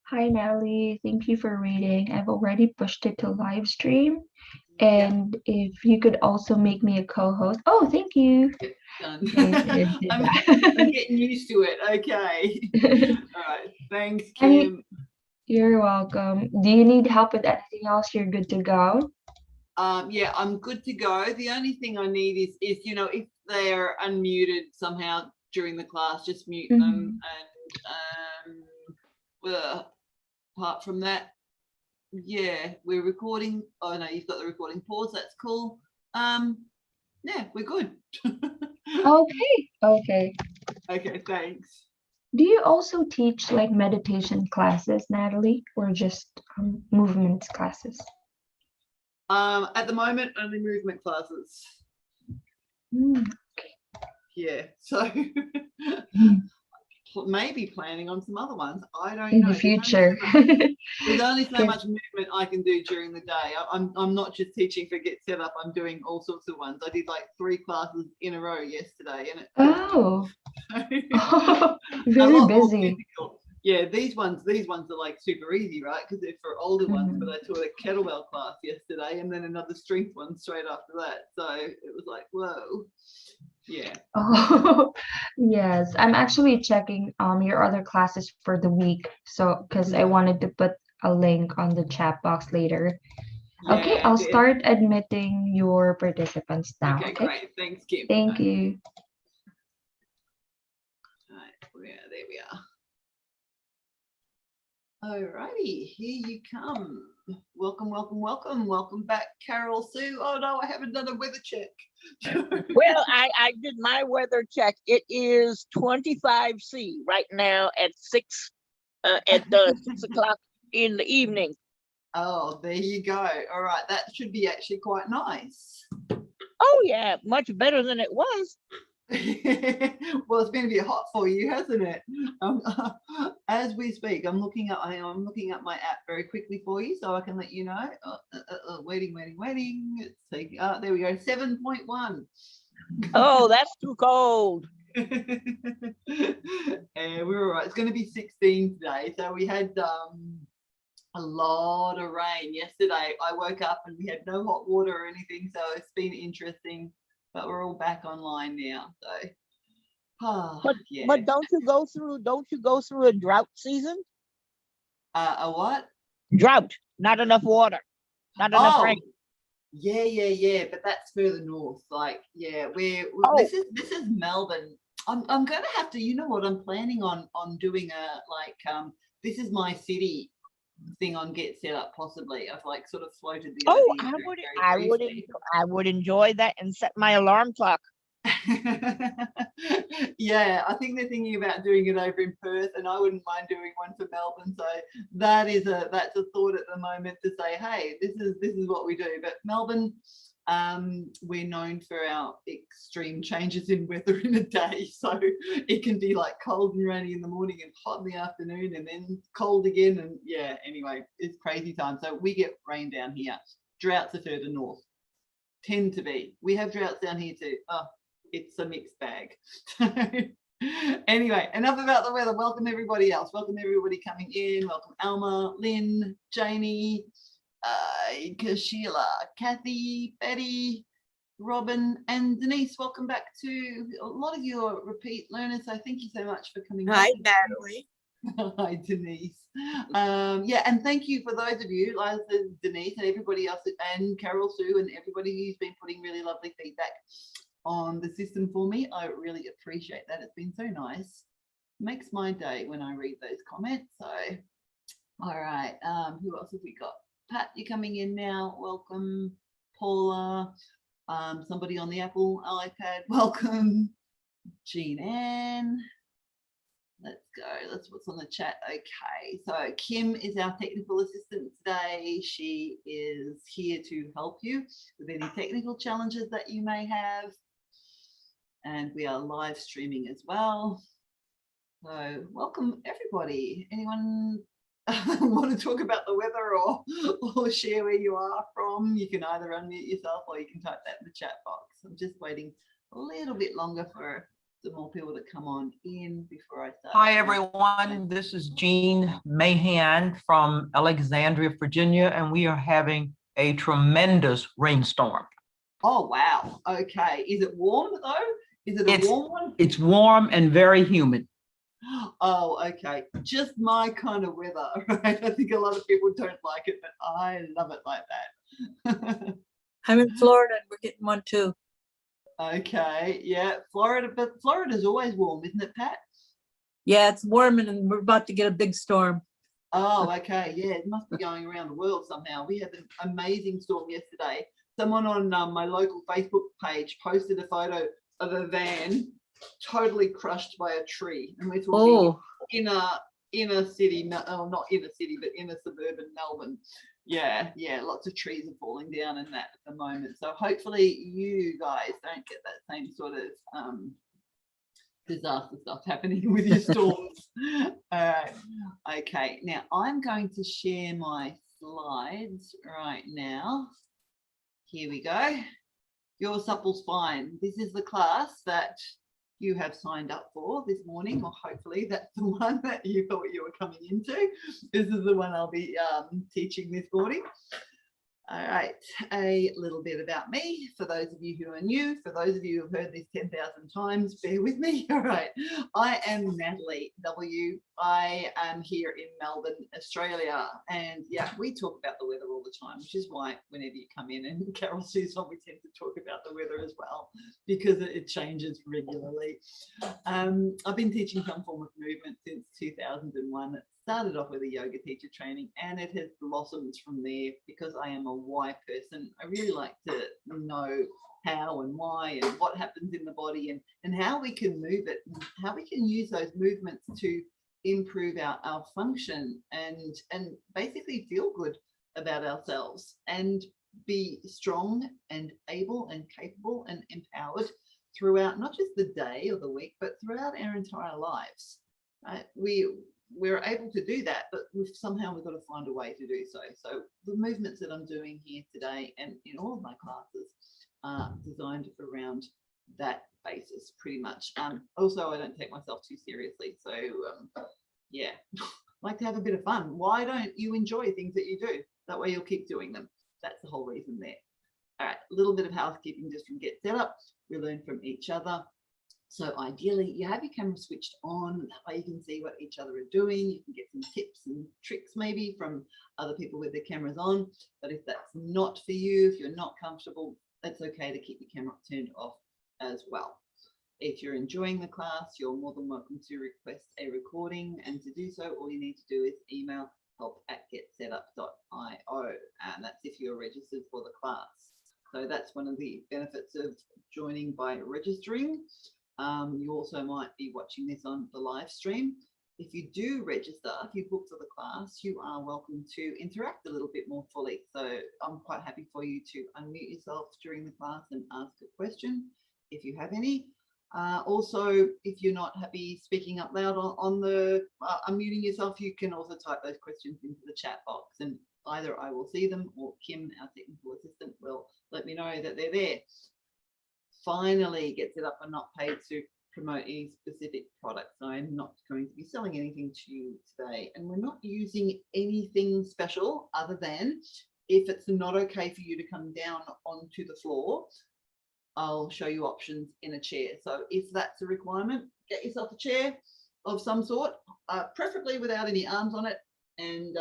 Hi, Natalie. Thank you for reading. I've already pushed it to live stream. Yeah, And if you could also make me a co-host. Oh, thank you. done. Okay, it did I'm that. getting used to it. Okay. All right. Thanks, Any, Kim. you're welcome. Do you need help with anything else? You're good to go. Yeah, I'm good to go. The only thing I need is if they're unmuted somehow during the class, just mute them. Mhm. And apart from that, yeah, we're recording. Oh no, you've got the recording pause. That's cool. Yeah, we're good. Okay, okay. Okay, thanks. Do you also teach like meditation classes, Natalie, or just movements classes? At the moment, only movement classes. Mm, Yeah, so mhm. maybe planning on some other ones. I don't In the know. future. There's only so Because much movement I can do during the day. I'm not just teaching for Get Set Up. I'm doing all sorts of ones. I did like 3 classes in a row yesterday, and it was oh, a very lot more busy. physical. Yeah, these ones are like super easy, right? Because they're for older ones. But Mhm. I taught a kettlebell class yesterday, and then another strength one straight after that. So it was like, whoa, yeah. Oh, yes. I'm actually checking your other classes for the week. So, because I Mm. wanted to put a link on the chat box later. Okay, Yeah, I'll yeah. start admitting your participants now, Okay, okay? great. Thanks, Kim. Thank you. Right, there we are. Alrighty, here you come. Welcome, welcome, welcome. Welcome back, Carol Sue. Oh no, I haven't done a weather check. Well, I did my weather check. It is 25°C right now at 6 o'clock in the evening. Oh, there you go. All right, that should be actually quite nice. Oh yeah, much better than it was. Well, it's been a bit hot for you, hasn't it? Um, as we speak, I'm looking up my app very quickly for you, so I can let you know. Waiting. It's taking. There we go. 7.1. Oh, that's too cold. And we're all right. It's going to be 16 today, so we had a lot of rain yesterday. I woke up and we had no hot water or anything, so it's been interesting. But we're all back online now, so But yeah. but don't you go through a drought season? A what? Drought, not enough water, not enough rain. Oh, yeah. But that's further north. Like, yeah, Oh, this is Melbourne. I'm gonna have to. You know what? I'm planning on doing a this is my city thing on Get Set Up. Possibly, I've like sort of floated the oh, idea I very, would very I would briefly. enjoy, I would enjoy that and set my alarm clock. Yeah, I think they're thinking about doing it over in Perth, and I wouldn't mind doing one for Melbourne. So that's a thought at the moment to say, hey, this is what we do. But Melbourne, we're known for our extreme changes in weather in a day. So it can be like cold and rainy in the morning and hot in the afternoon, and then cold again. And yeah, anyway, it's crazy time. So we get rain down here. Droughts are further north. Tend to be. We have droughts down here too. Oh, it's a mixed bag. Anyway, enough about the weather. Welcome everybody else. Welcome everybody coming in. Welcome Alma, Lynn, Janie, Sheila, Kathy, Betty, Robin, and Denise. Welcome back to a lot of your repeat learners. So thank you so much for coming back. Hi, Natalie. Hi, Denise. Yeah, and thank you for those of you, like Denise and everybody else, and Carol Sue, and everybody who's been putting really lovely feedback on the system for me. I really appreciate that. It's been so nice. Makes my day when I read those comments. So, all right. Who else have we got? Pat, you're coming in now. Welcome. Paula. Somebody on the Apple iPad. Welcome. Jean Ann. Let's go. That's what's on the chat. Okay, so Kim is our technical assistant today. She is here to help you with any technical challenges that you may have. And we are live streaming as well. So welcome everybody. Anyone want to talk about the weather or share where you are from? You can either unmute yourself or you can type that in the chat box. I'm just waiting a little bit longer for some more people to come on in before I start. Hi, everyone. This is Jean Mahan from Alexandria, Virginia, and we are having a tremendous rainstorm. Oh, wow. Okay. Is it warm though? Is it a warm one? It's warm and very humid. Oh, okay. Just my kind of weather, right? I think a lot of people don't like it, but I love it like that. I'm in Florida and we're getting one too. Okay. Yeah. Florida, but Florida's always warm, isn't it, Pat? Yeah, it's warm and we're about to get a big storm. Oh, okay. Yeah, it must be going around the world somehow. We had an amazing storm yesterday. Someone on my local Facebook page posted a photo of a van totally crushed by a tree. And we're talking inner city, not inner city, but inner suburban Melbourne. Yeah, lots of trees are falling down in that at the moment. So hopefully you guys don't get that same sort of disaster stuff happening with your storms. All right. Okay, now I'm going to share my slides right now. Here we go. Your Supple Spine. This is the class that you have signed up for this morning, or hopefully that's the one that you thought you were coming into. This is the one I'll be teaching this morning. All right, a little bit about me for those of you who are new. For those of you who have heard this 10,000 times, bear with me. All right, I am Natalie W. I am here in Melbourne, Australia, and yeah, we talk about the weather all the time, which is why whenever you come in, and Carol Sue's on, we tend to talk about the weather as well because it changes regularly. I've been teaching some form of movement since 2001. It started off with a yoga teacher training and it has blossomed from there because I am a why person. I really like to know how and why and what happens in the body and how we can move it and how we can use those movements to improve our function and basically feel good about ourselves and be strong and able and capable and empowered throughout not just the day or the week, but throughout our entire lives. We're able to do that, but we've got to find a way to do so. So the movements that I'm doing here today and in all of my classes are designed around that basis pretty much. Also, I don't take myself too seriously. So yeah, like to have a bit of fun. Why don't you enjoy things that you do? That way you'll keep doing them. That's the whole reason there. All right, a little bit of housekeeping just from get set up. We learn from each other. So ideally you have your camera switched on, that way you can see what each other are doing. You can get some tips and tricks maybe from other people with their cameras on. But if that's not for you, if you're not comfortable, it's okay to keep your camera turned off as well. If you're enjoying the class, you're more than welcome to request a recording, and to do so, all you need to do is email help@getsetup.io, and that's if you're registered for the class. So that's one of the benefits of joining by registering. You also might be watching this on the live stream. If you do register, if you book for the class, you are welcome to interact a little bit more fully. So I'm quite happy for you to unmute yourself during the class and ask a question if you have any. Also, if you're not happy speaking up loud on the unmuting yourself, you can also type those questions into the chat box and either I will see them or Kim, our technical assistant, will let me know that they're there. Finally, Get Set Up are not paid to promote any specific products. I'm not going to be selling anything to you today, and we're not using anything special other than if it's not okay for you to come down onto the floor, I'll show you options in a chair. So if that's a requirement, get yourself a chair of some sort, preferably without any arms on it, and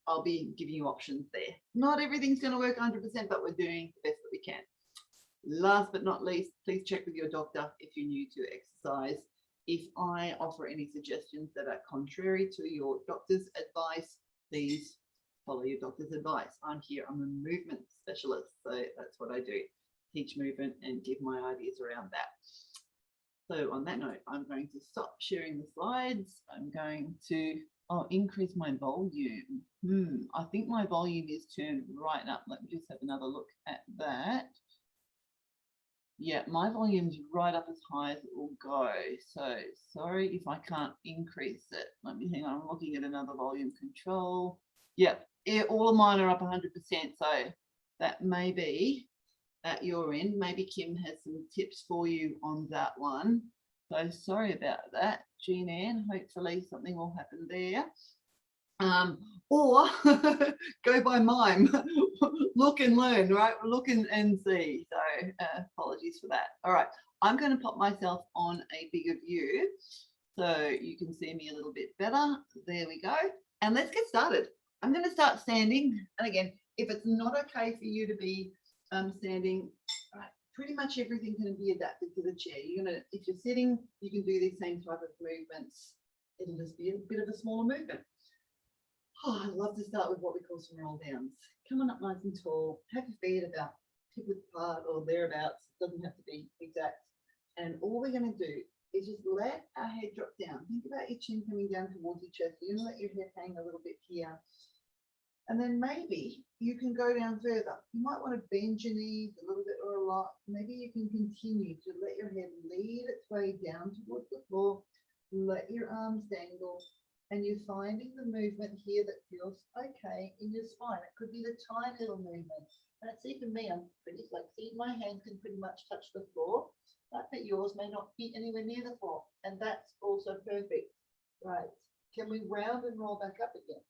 I'll be giving you options there. Not everything's going to work 100%, but we're doing the best that we can. Last but not least, please check with your doctor if you're new to exercise. If I offer any suggestions that are contrary to your doctor's advice, please follow your doctor's advice. I'm here, I'm a movement specialist, so that's what I do, teach movement and give my ideas around that. So on that note, I'm going to stop sharing the slides. I'm going to increase my volume. I think my volume is turned right up. Let me just have another look at that. Yeah, my volume's right up as high as it will go. So sorry if I can't increase it. Let me hang on, I'm looking at another volume control. Yeah, all of mine are up 100%. So that may be at your end. Maybe Kim has some tips for you on that one. So sorry about that, Jean Ann. Hopefully something will happen there. Or go by mime, look and learn, right? Look and see. So apologies for that. All right, I'm going to pop myself on a bigger view so you can see me a little bit better. There we go. And let's get started. I'm going to start standing. And again, if it's not okay for you to be standing, right, pretty much everything can be adapted to the chair. You're gonna, if you're sitting, you can do these same type of movements. It'll just be a bit of a smaller movement. Oh, I love to start with what we call some roll downs. Come on up nice and tall. Have your feet about hip width apart or thereabouts. It doesn't have to be exact. And all we're going to do is just let our head drop down. Think about your chin coming down towards your chest. You're going to let your head hang a little bit here. And then maybe you can go down further. You might want to bend your knees a little bit or a lot. Maybe you can continue to let your head lead its way down towards the floor. Let your arms dangle. And you're finding the movement here that feels okay in your spine. It could be the tiny little movement. That's even me. I'm pretty flexy. My hand can pretty much touch the floor, but yours may not be anywhere near the floor. And that's also perfect. Right. Can we round and roll back up again?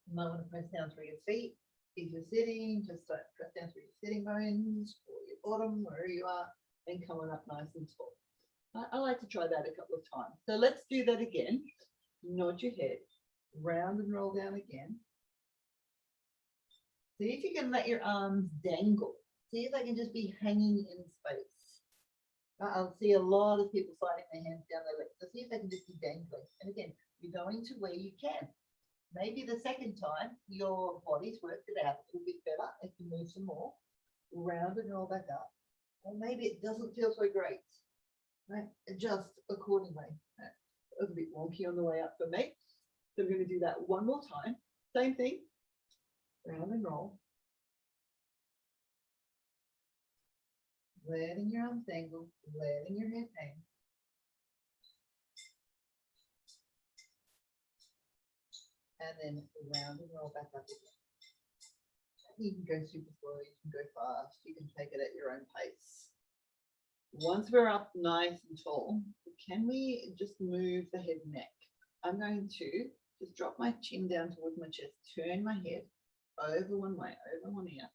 You might want to press down through your feet. If you're sitting, just press down through your sitting bones or your bottom, wherever you are, and come on up nice and tall. I like to try that a couple of times. So let's do that again. Nod your head, round and roll down again. See if you can let your arms dangle. See if they can just be hanging in space. I'll see a lot of people sliding their hands down their legs. So see if they can just be dangling. And again, you're going to where you can. Maybe the second time your body's worked it out a little bit better if you move some more. Round and roll back up. Or maybe it doesn't feel so great. Right? Adjust accordingly. A little bit wonky on the way up for me. So I'm going to do that one more time. Same thing. Round and roll. Letting your arms dangle, letting your head hang. And then round and roll back up again. You can go super slow, you can go fast, you can take it at your own pace. Once we're up nice and tall, can we just move the head and neck? I'm going to just drop my chin down towards my chest, turn my head over one way, over one ear,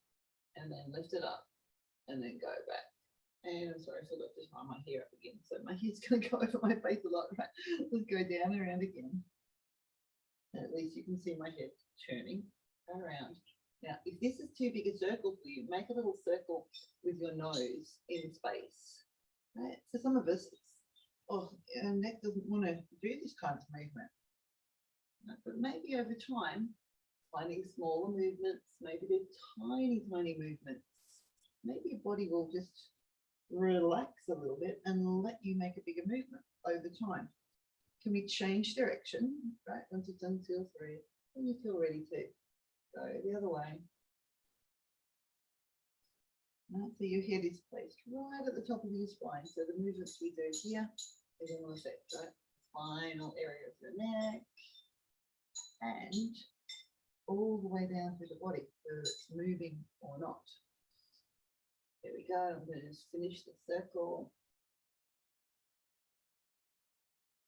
and then lift it up, and then go back. And I'm sorry, I forgot to tie my hair up again. So my hair's going to go over my face a lot, right? Let's go down and around again. And at least you can see my head turning around. Now, if this is too big a circle for you, make a little circle with your nose in space. Right? For some of us, our neck doesn't want to do this kind of movement. Right? But maybe over time, finding smaller movements, maybe they're tiny, tiny movements. Maybe your body will just relax a little bit and let you make a bigger movement over time. Can we change direction? Right? Once you've done 2 or 3, when you feel ready to go the other way. Right, so your head is placed right at the top of your spine. So the movements we do here is in effect, right? Spinal area of the neck and all the way down through the body, whether it's moving or not. There we go. I'm going to just finish the circle.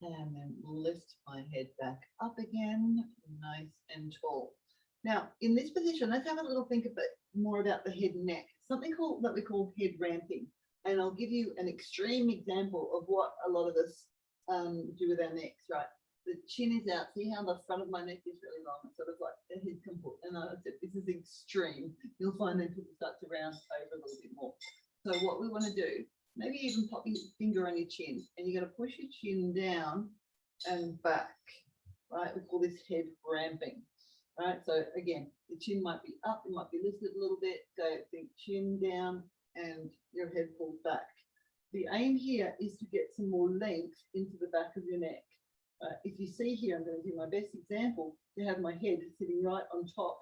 And then lift my head back up again, nice and tall. Now, in this position, let's have a little think a bit more about the head and neck. Something that we call head ramping. And I'll give you an extreme example of what a lot of us do with our necks, right? The chin is out. See how the front of my neck is really long? It's sort of like the head can put. And I said, this is extreme. You'll find that people start to round over a little bit more. So what we want to do, maybe even pop your finger on your chin, and you're going to push your chin down and back, right? We call this head ramping. Right, so again, the chin might be up, it might be lifted a little bit. So think chin down and your head pulls back. The aim here is to get some more length into the back of your neck. If you see here, I'm going to do my best example to have my head sitting right on top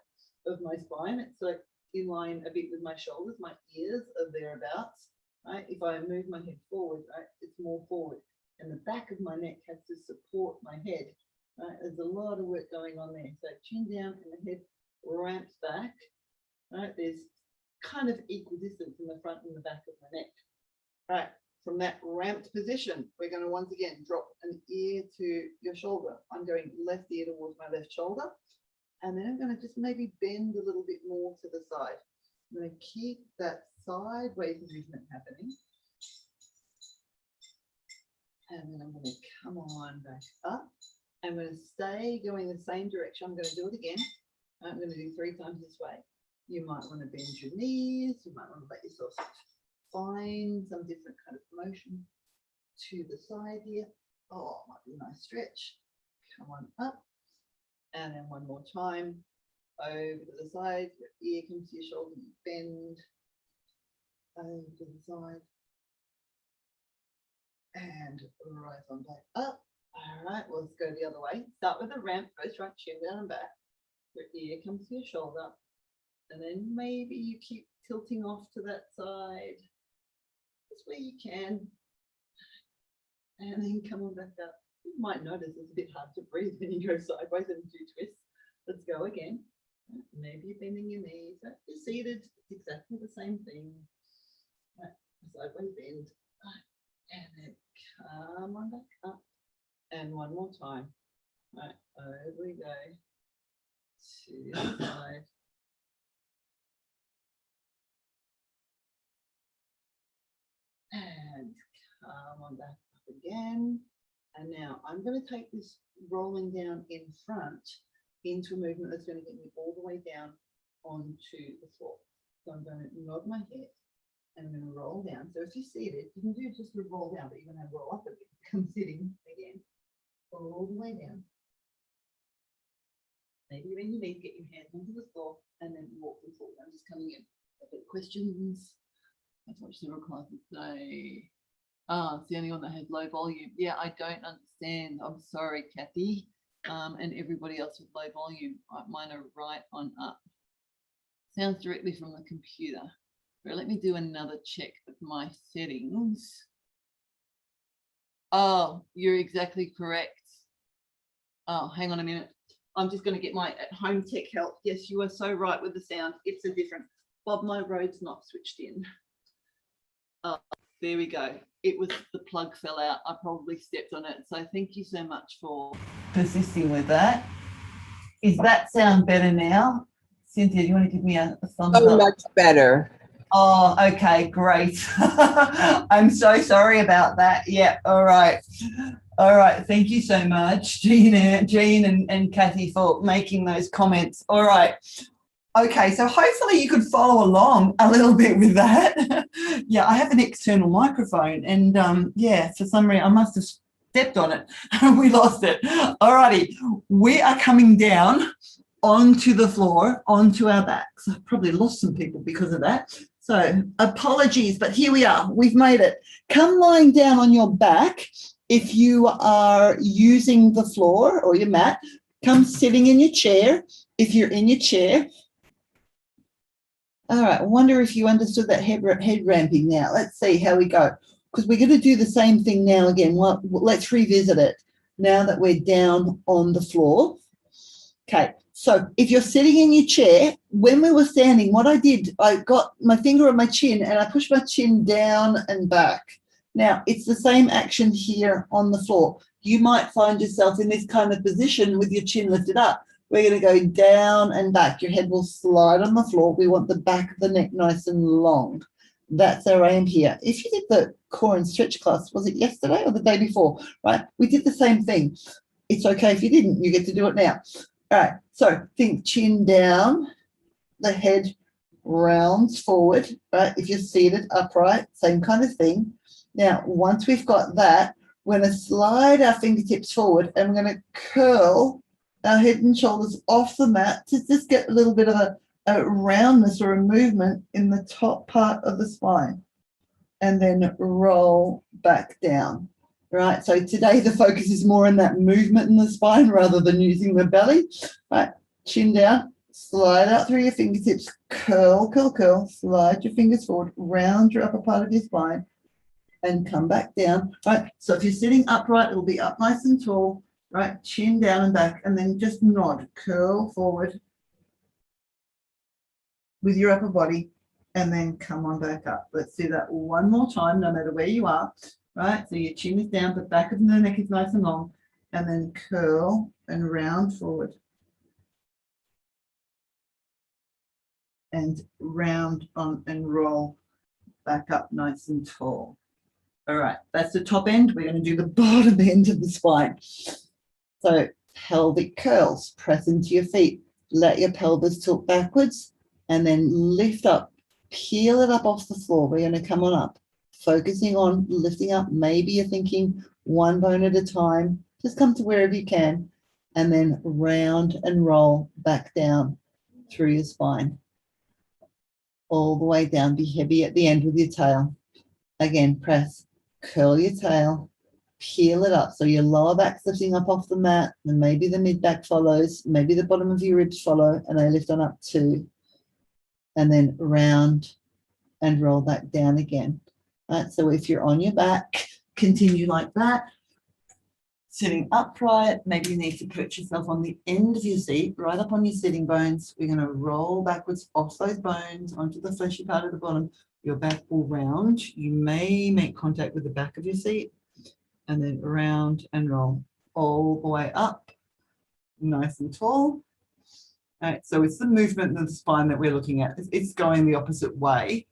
of my spine. It's like in line a bit with my shoulders, my ears are thereabouts. Right, if I move my head forward, right, it's more forward, and the back of my neck has to support my head. Right, there's a lot of work going on there. So chin down and the head ramps back. Right, there's kind of equal distance in the front and the back of my neck. Right, from that ramped position, we're going to once again drop an ear to your shoulder. I'm going left ear towards my left shoulder. And then I'm going to just maybe bend a little bit more to the side. I'm going to keep that sideways movement happening. And then I'm going to come on back up. I'm going to stay going the same direction. I'm going to do it again. I'm going to do 3 times this way. You might want to bend your knees. You might want to let yourself find some different kind of motion to the side here. Oh, might be a nice stretch. Come on up. And then one more time. Over to the side. Your ear comes to your shoulder. You bend. Over to the side. And right on back up. All right, well, let's go the other way. Start with a ramp first, right, chin down and back. Your ear comes to your shoulder. And then maybe you keep tilting off to that side. Just where you can. And then come on back up. You might notice it's a bit hard to breathe when you go sideways and do twists. Let's go again. Maybe you're bending your knees. You're seated. It's exactly the same thing. Sideways bend. And then come on back up. And one more time. Right, over we go. To the side. And come on back up again. And now I'm going to take this rolling down in front into a movement that's going to get me all the way down onto the floor. So I'm going to nod my head and I'm going to roll down. So if you're seated, you can do just a roll down, but you're going to roll up a bit. Come sitting again, all the way down. Maybe when you need, get your hands onto the floor and then walk them forward. I'm just coming in. Questions? I've watched several classes today. Oh, it's the only one that has low volume. Yeah, I don't understand. I'm sorry, Kathy. And everybody else with low volume. Mine are right on up. Sounds directly from the computer. But let me do another check of my settings. Oh, you're exactly correct. Oh, hang on a minute. I'm just going to get my at-home tech help. Yes, you are so right with the sound. It's a different. Bob, my road's not switched in. Oh, there we go. It was the plug fell out. I probably stepped on it. So thank you so much for persisting with that. Is that sound better now? Cynthia, do you want to give me a thumbs up? So much better. Oh, okay, great. I'm so sorry about that. Yeah, all right. All right, thank you so much, Jean and Kathy, for making those comments. All right. Okay, so hopefully you could follow along a little bit with that. Yeah, I have an external microphone and yeah, for some reason I must have stepped on it. We lost it. All righty, we are coming down onto the floor, onto our backs. I've probably lost some people because of that. So apologies, but here we are. We've made it. Come lying down on your back. If you are using the floor or your mat, come sitting in your chair. If you're in your chair. All right, I wonder if you understood that head ramping now. Let's see how we go. Because we're going to do the same thing now again. Well, let's revisit it now that we're down on the floor. Okay, so if you're sitting in your chair, when we were standing, what I did, I got my finger on my chin and I pushed my chin down and back. Now, it's the same action here on the floor. You might find yourself in this kind of position with your chin lifted up. We're going to go down and back. Your head will slide on the floor. We want the back of the neck nice and long. That's our aim here. If you did the core and stretch class, was it yesterday or the day before? Right, we did the same thing. It's okay if you didn't. You get to do it now. All right, so think chin down, the head rounds forward, right? If you're seated upright, same kind of thing. Now, once we've got that, we're going to slide our fingertips forward and we're going to curl our head and shoulders off the mat to just get a little bit of a roundness or a movement in the top part of the spine. And then roll back down. Right, so today the focus is more on that movement in the spine rather than using the belly. Right, chin down, slide out through your fingertips, curl, curl, curl, slide your fingers forward, round your upper part of your spine, and come back down. Right, so if you're sitting upright, it'll be up nice and tall. Right, chin down and back, and then just nod, curl forward with your upper body, and then come on back up. Let's do that one more time, no matter where you are, right? So your chin is down, the back of the neck is nice and long, and then curl and round forward. And round on and roll back up nice and tall. All right, that's the top end. We're going to do the bottom end of the spine. So pelvic curls, press into your feet, let your pelvis tilt backwards, and then lift up, peel it up off the floor. We're going to come on up, focusing on lifting up. Maybe you're thinking one bone at a time. Just come to wherever you can, and then round and roll back down through your spine. All the way down. Be heavy at the end with your tail. Again, press, curl your tail, peel it up. So your lower back's lifting up off the mat, and maybe the mid back follows, maybe the bottom of your ribs follow, and they lift on up too. And then round and roll back down again. Right, so if you're on your back, continue like that. Sitting upright, maybe you need to put yourself on the end of your seat, right up on your sitting bones. We're going to roll backwards off those bones onto the fleshy part of the bottom. Your back will round. You may make contact with the back of your seat, and then round and roll all the way up, nice and tall. All right, so it's the movement of the spine that we're looking at. It's going the opposite way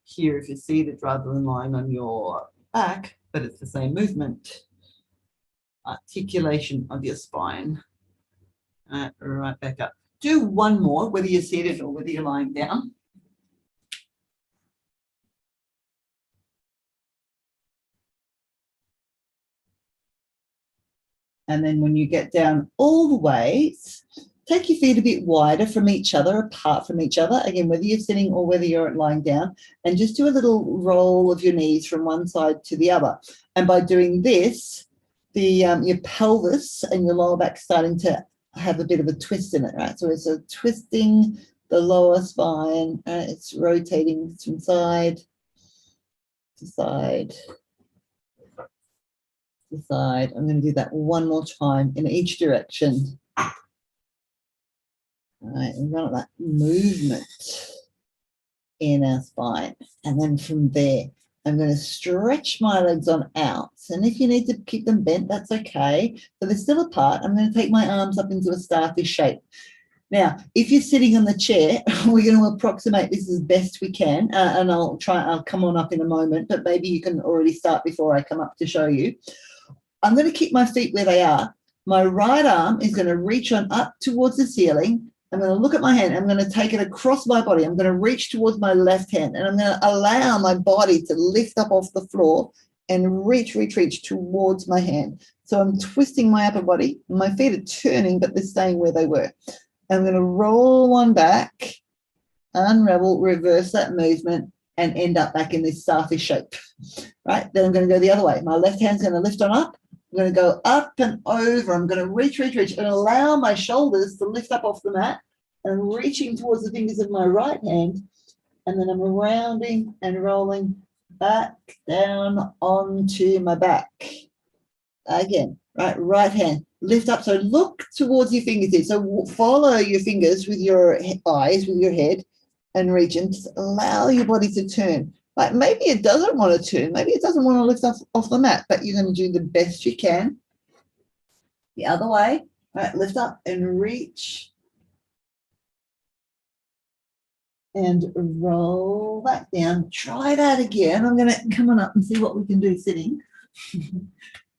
here if you're seated rather than lying on your back, but it's the same movement. Articulation of your spine. Right back up. Do one more, whether you're seated or whether you're lying down. And then when you get down all the way, take your feet a bit wider from each other, apart from each other. Again, whether you're sitting or whether you're lying down, and just do a little roll of your knees from one side to the other. And by doing this, your pelvis and your lower back starting to have a bit of a twist in it, right? So it's a twisting the lower spine, it's rotating from side to side to side. I'm going to do that one more time in each direction. All right, and run that movement in our spine. And then from there, I'm going to stretch my legs on out. And if you need to keep them bent, that's okay. So they're still apart. I'm going to take my arms up into a starfish shape. Now, if you're sitting on the chair, we're going to approximate this as best we can. And I'll come on up in a moment, but maybe you can already start before I come up to show you. I'm going to keep my feet where they are. My right arm is going to reach on up towards the ceiling. I'm going to look at my hand. I'm going to take it across my body. I'm going to reach towards my left hand, and I'm going to allow my body to lift up off the floor and reach towards my hand. So I'm twisting my upper body. My feet are turning, but they're staying where they were. I'm going to roll one back, unravel, reverse that movement, and end up back in this starfish shape. Right? Then I'm going to go the other way. My left hand's going to lift on up. I'm going to go up and over. I'm going to reach, and allow my shoulders to lift up off the mat and reaching towards the fingers of my right hand. And then I'm rounding and rolling back down onto my back. Again, right hand, lift up. So look towards your fingertips. So follow your fingers with your eyes, with your head, and reach, and just allow your body to turn. Like maybe it doesn't want to turn, maybe it doesn't want to lift off the mat, but you're going to do the best you can. The other way, right, lift up and reach. And roll back down. Try that again. I'm going to come on up and see what we can do sitting.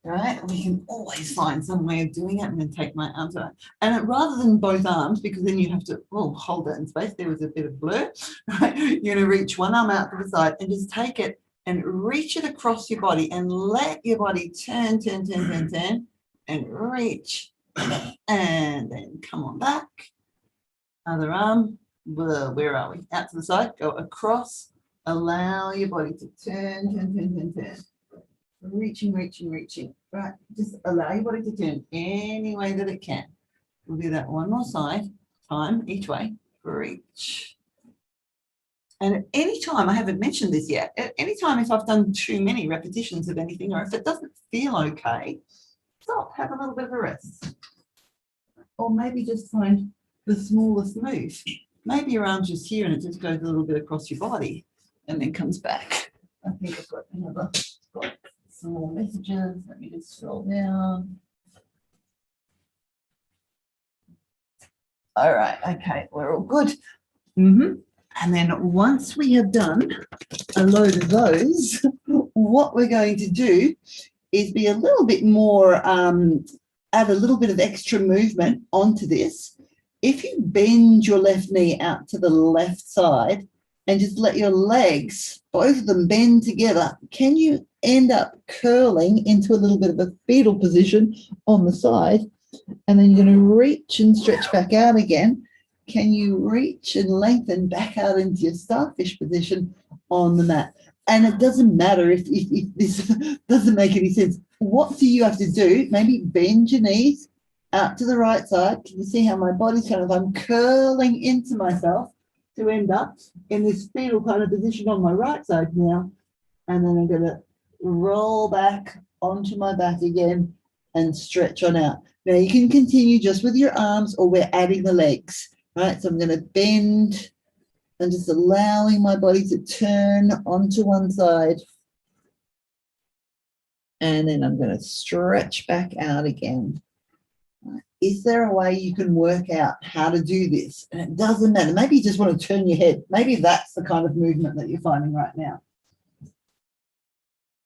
Right, we can always find some way of doing it. I'm going to take my arms out, and rather than both arms, because then you have to hold that in space. There was a bit of blur. Right, you're going to reach one arm out to the side and just take it and reach it across your body, and let your body turn, and reach, and then come on back. Other arm. Where are we? Out to the side. Go across. Allow your body to turn. Reaching. Right, just allow your body to turn any way that it can. We'll do that one more time each way. Reach. And at any time, I haven't mentioned this yet, at any time if I've done too many repetitions of anything, or if it doesn't feel okay, stop, have a little bit of a rest. Or maybe just find the smallest move maybe your arm's just here and it just goes a little bit across your body and then comes back. I think I've got some more messages. Let me just scroll down. All right, okay, we're all good. And then once we have done a load of those, what we're going to do is be a little bit more, add a little bit of extra movement onto this. If you bend your left knee out to the left side and just let your legs, both of them bend together, can you end up curling into a little bit of a fetal position on the side? And then you're going to reach and stretch back out again. Can you reach and lengthen back out into your starfish position on the mat? And it doesn't matter if this doesn't make any sense. What do you have to do? Maybe bend your knees out to the right side. Can you see how my body's kind of, I'm curling into myself to end up in this fetal kind of position on my right side now. And then I'm going to roll back onto my back again and stretch on out. Now you can continue just with your arms, or we're adding the legs, right? So I'm going to bend and just allowing my body to turn onto one side. And then I'm going to stretch back out again. Right. Is there a way you can work out how to do this? And it doesn't matter. Maybe you just want to turn your head. Maybe that's the kind of movement that you're finding right now.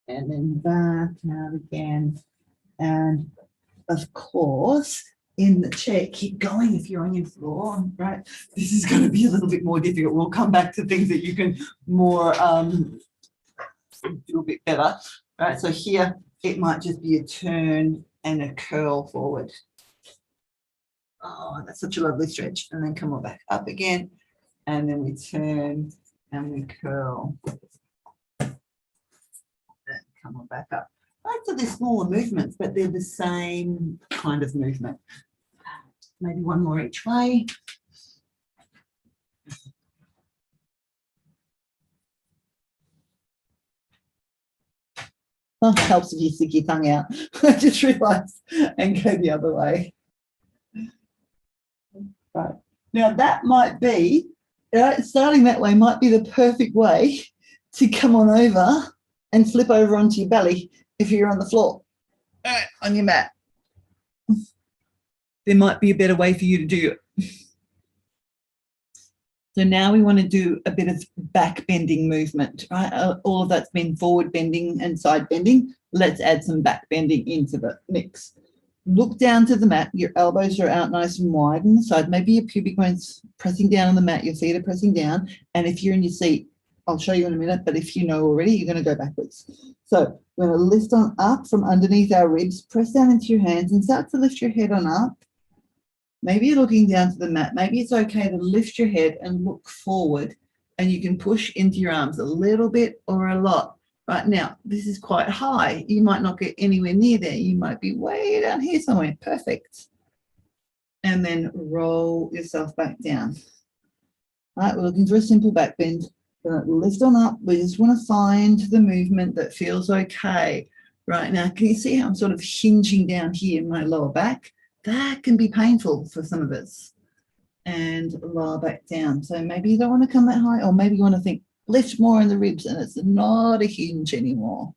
And then back out again. And of course, in the chair, keep going if you're on your floor, right? This is going to be a little bit more difficult. We'll come back to things that you can more do a bit better, right? So here, it might just be a turn and a curl forward. Oh, that's such a lovely stretch. And then come on back up again. And then we turn and we curl. And come on back up. Right, so they're smaller movements, but they're the same kind of movement. Maybe one more each way. Oh, helps if you stick your tongue out. I just realised, and go the other way. Right. Now that might be, starting that way might be the perfect way to come on over and flip over onto your belly if you're on the floor, on your mat. There might be a better way for you to do it. So now we want to do a bit of back bending movement, right? All of that's been forward bending and side bending. Let's add some back bending into the mix. Look down to the mat. Your elbows are out nice and wide on the side. Maybe your pubic bone's pressing down on the mat. Your feet are pressing down. And if you're in your seat, I'll show you in a minute, but if you know already, you're going to go backwards. So we're going to lift on up from underneath our ribs, press down into your hands and start to lift your head on up. Maybe you're looking down to the mat. Maybe it's okay to lift your head and look forward, and you can push into your arms a little bit or a lot. Right now, this is quite high. You might not get anywhere near there. You might be way down here somewhere. Perfect. And then roll yourself back down. All right, we're looking for a simple back bend. Lift on up. We just want to find the movement that feels okay. Right now, can you see how I'm sort of hinging down here in my lower back? That can be painful for some of us. And lower back down. So maybe you don't want to come that high, or maybe you want to think, lift more in the ribs, and it's not a hinge anymore.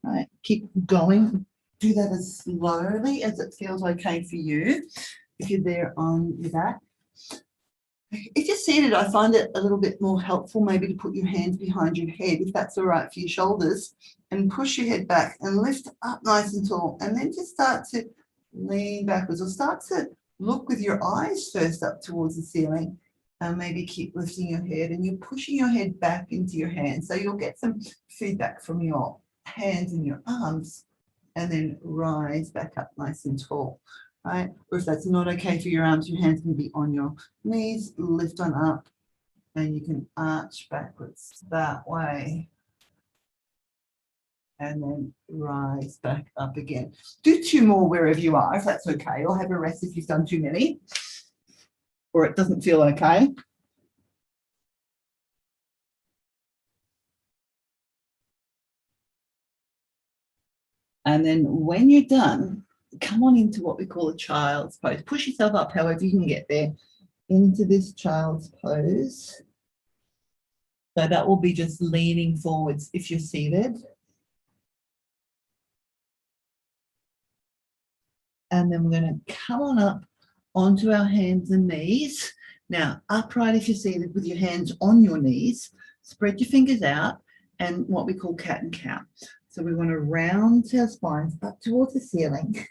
All right, keep going. Do that as slowly as it feels okay for you. If you're there on your back. If you're seated, I find it a little bit more helpful maybe to put your hands behind your head, if that's all right for your shoulders, and push your head back and lift up nice and tall, and then just start to lean backwards, or start to look with your eyes first up towards the ceiling, and maybe keep lifting your head, and you're pushing your head back into your hands. So you'll get some feedback from your hands and your arms, and then rise back up nice and tall. Right? Or if that's not okay for your arms, your hands can be on your knees, lift on up, and you can arch backwards that way. And then rise back up again. Do 2 more wherever you are, if that's okay, or have a rest if you've done too many, or it doesn't feel okay. And then when you're done, come on into what we call a child's pose. Push yourself up however you can get there. into this child's pose. So that will be just leaning forwards if you're seated. And then we're going to come on up onto our hands and knees. Now, upright if you're seated with your hands on your knees. Spread your fingers out and what we call cat and cow. So we want to round our spines up towards the ceiling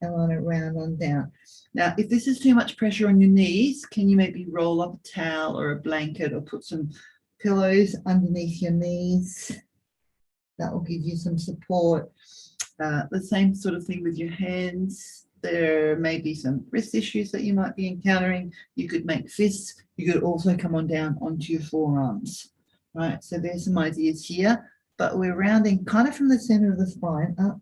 and want to round on down. Now, if this is too much pressure on your knees, can you maybe roll up a towel or a blanket or put some pillows underneath your knees? That will give you some support. The same sort of thing with your hands. There may be some wrist issues that you might be encountering. You could make fists. You could also come on down onto your forearms. Right, so there's some ideas here, but we're rounding kind of from the center of the spine up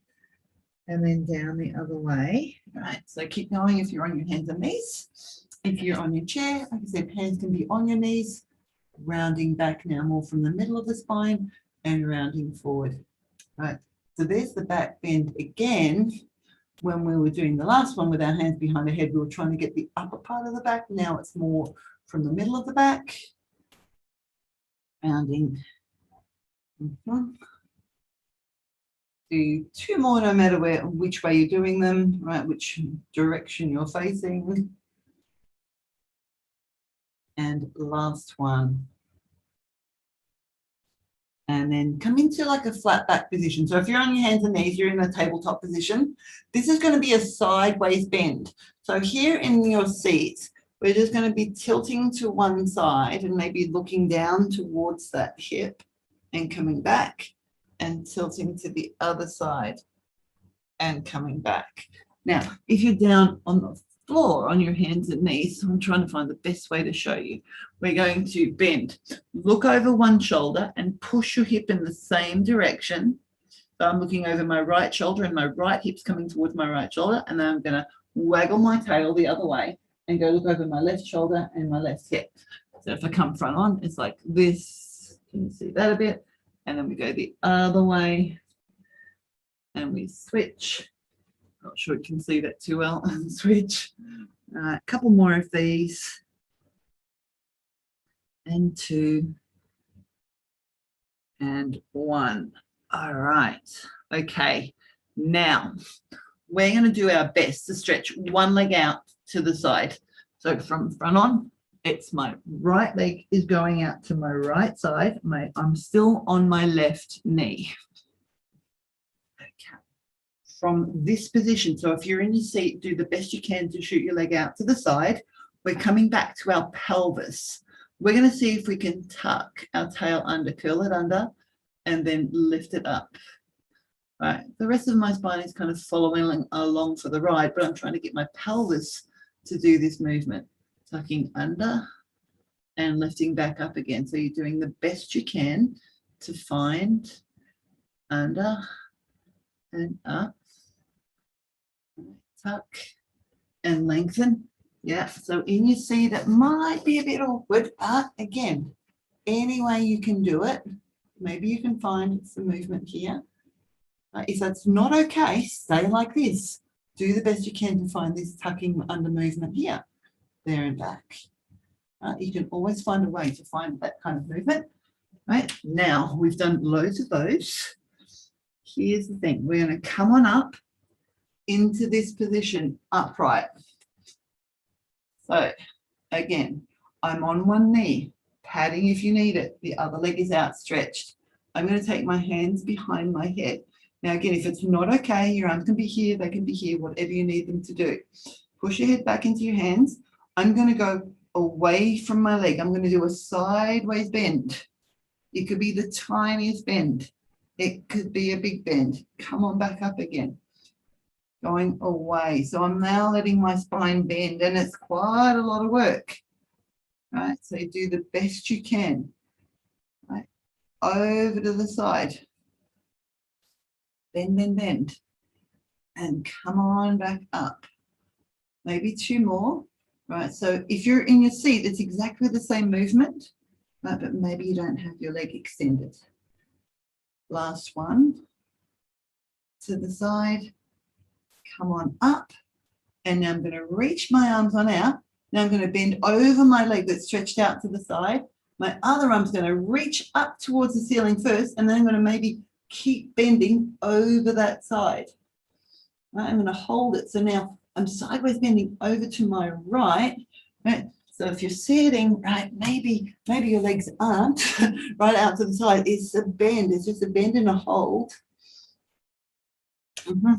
and then down the other way. Right, so keep going if you're on your hands and knees. If you're on your chair, like I said, hands can be on your knees, rounding back now more from the middle of the spine and rounding forward. Right, so there's the back bend again. When we were doing the last one with our hands behind the head, we were trying to get the upper part of the back. Now it's more from the middle of the back. Rounding. Do two more no matter which way you're doing them, right? Which direction you're facing. And last one. And then come into like a flat back position. So if you're on your hands and knees, you're in a tabletop position. This is going to be a sideways bend. So here in your seat, we're just going to be tilting to one side and maybe looking down towards that hip and coming back and tilting to the other side and coming back. Now, if you're down on the floor on your hands and knees, so I'm trying to find the best way to show you. We're going to bend, look over one shoulder and push your hip in the same direction. So I'm looking over my right shoulder and my right hip's coming towards my right shoulder, and then I'm going to waggle my tail the other way and go look over my left shoulder and my left hip. So if I come front on, it's like this. Can you see that a bit? And then we go the other way and we switch. Not sure you can see that too well. And switch. A couple more of these. And 2. And 1. All right. Okay. Now we're going to do our best to stretch one leg out to the side. So from front on, it's my right leg is going out to my right side. I'm still on my left knee. Okay. From this position, so if you're in your seat, do the best you can to shoot your leg out to the side. We're coming back to our pelvis. We're going to see if we can tuck our tail under, curl it under, and then lift it up. Right. The rest of my spine is kind of following along for the ride, but I'm trying to get my pelvis to do this movement. Tucking under and lifting back up again. So you're doing the best you can to find under and up. Tuck and lengthen. Yeah, so in your seat, it might be a bit awkward, but again, any way you can do it, maybe you can find some movement here. If that's not okay, stay like this. Do the best you can to find this tucking under movement here, there and back. You can always find a way to find that kind of movement. Right, now we've done loads of those. Here's the thing, we're going to come on up into this position upright. So again, I'm on one knee, padding if you need it. The other leg is outstretched. I'm going to take my hands behind my head. Now, again, if it's not okay, your arms can be here, they can be here, whatever you need them to do. Push your head back into your hands. I'm going to go away from my leg. I'm going to do a sideways bend. It could be the tiniest bend. It could be a big bend. Come on back up again. Going away. So I'm now letting my spine bend, and it's quite a lot of work. Right? So do the best you can. Right? Over to the side. Bend, bend, bend. And come on back up. Maybe 2 more. Right? So if you're in your seat, it's exactly the same movement, right? But maybe you don't have your leg extended. Last one. To the side. Come on up. And now I'm going to reach my arms on out Now I'm going to bend over my leg that's stretched out to the side. My other arm's going to reach up towards the ceiling first, and then I'm going to maybe keep bending over that side. Right, I'm going to hold it. So now I'm sideways bending over to my right. Right. So if you're sitting, right, maybe your legs aren't right out to the side. It's a bend. It's just a bend and a hold. Now,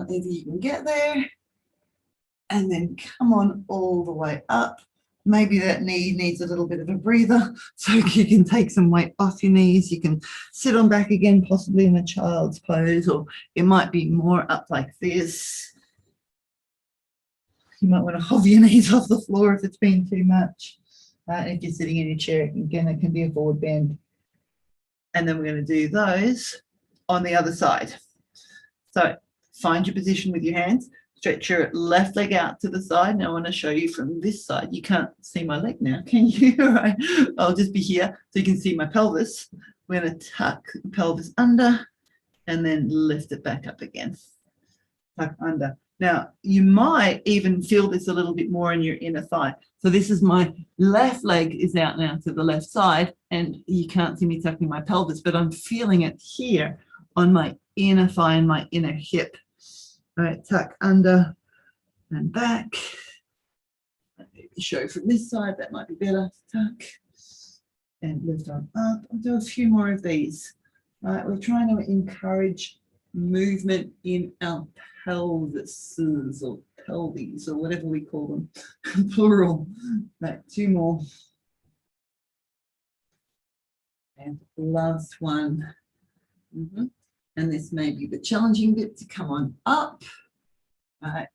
if you can get there, and then come on all the way up. Maybe that knee needs a little bit of a breather, so you can take some weight off your knees. You can sit on back again, possibly in a child's pose, or it might be more up like this. You might want to hover your knees off the floor if it's been too much. If you're sitting in your chair, again, it can be a forward bend. And then we're going to do those on the other side. So find your position with your hands. Stretch your left leg out to the side. Now I want to show you from this side. You can't see my leg now, can you? All right. I'll just be here so you can see my pelvis. We're going to tuck the pelvis under and then lift it back up again. Tuck under. Now, you might even feel this a little bit more in your inner thigh. So this is my left leg is out now to the left side, and you can't see me tucking my pelvis, but I'm feeling it here on my inner thigh and my inner hip. All right, tuck under and back. Show from this side, that might be better. Tuck and lift on up. I'll do a few more of these. All right, we're trying to encourage movement in our pelvises or pelvies or whatever we call them, plural. Right, two more. And last one. And this may be the challenging bit to come on up.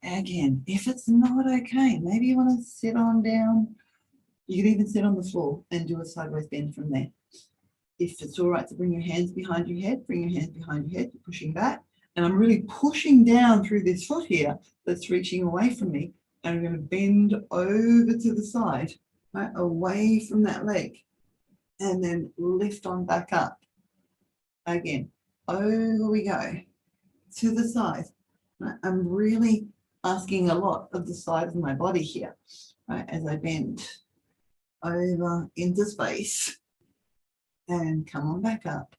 Again, if it's not okay, maybe you want to sit on down. You could even sit on the floor and do a sideways bend from there. If it's all right to bring your hands behind your head, bring your hands behind your head, pushing back. And I'm really pushing down through this foot here that's reaching away from me. And I'm going to bend over to the side, right, away from that leg. And then lift on back up. Again, over we go to the side. Right? I'm really asking a lot of the side of my body here, right, as I bend over into space. And come on back up.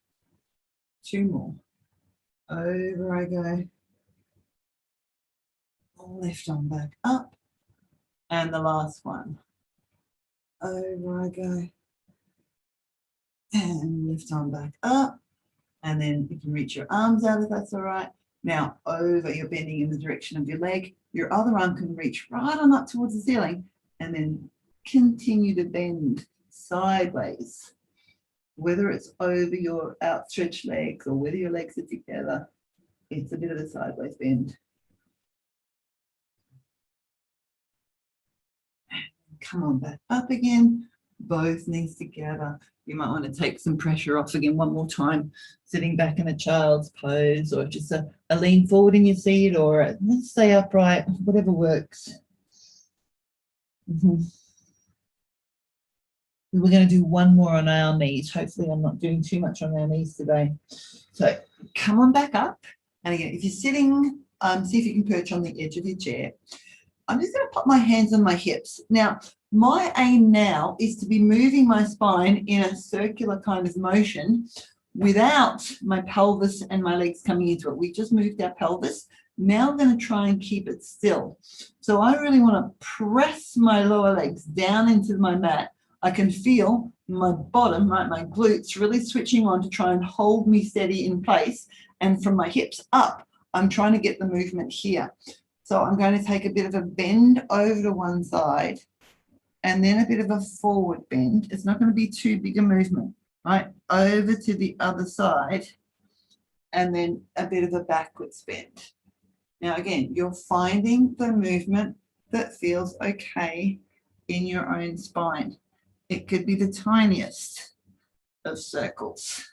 Two more. Over I go. Lift on back up. And the last one. Over I go. And lift on back up. And then you can reach your arms out if that's all right. Now over, you're bending in the direction of your leg. Your other arm can reach right on up towards the ceiling. And then continue to bend sideways. Whether it's over your outstretched legs or whether your legs are together, it's a bit of a sideways bend. Come on back up again, both knees together. You might want to take some pressure off again one more time, sitting back in a child's pose or just a lean forward in your seat or stay upright, whatever works. We're going to do one more on our knees. Hopefully I'm not doing too much on our knees today. So come on back up. And again, if you're sitting, see if you can perch on the edge of your chair. I'm just going to put my hands on my hips. Now, my aim now is to be moving my spine in a circular kind of motion without my pelvis and my legs coming into it. We just moved our pelvis. Now I'm going to try and keep it still. So I really want to press my lower legs down into my mat. I can feel my bottom, right, my glutes really switching on to try and hold me steady in place. And from my hips up, I'm trying to get the movement here. So I'm going to take a bit of a bend over to one side and then a bit of a forward bend. It's not going to be too big a movement, right? Over to the other side and then a bit of a backwards bend. Now, again, you're finding the movement that feels okay in your own spine. It could be the tiniest of circles.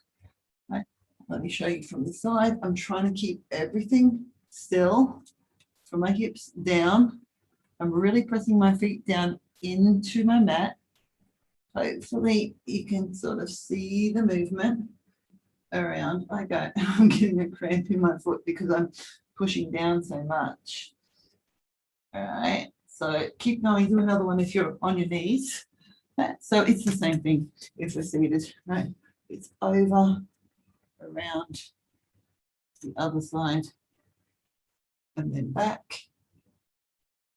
Right? Let me show you from the side. I'm trying to keep everything still from my hips down. I'm really pressing my feet down into my mat. Hopefully you can sort of see the movement around. I go, I'm getting a cramp in my foot because I'm pushing down so much. All right, So keep going, do another one if you're on your knees. So it's the same thing if we're seated, right? It's over, around the other side, and then back.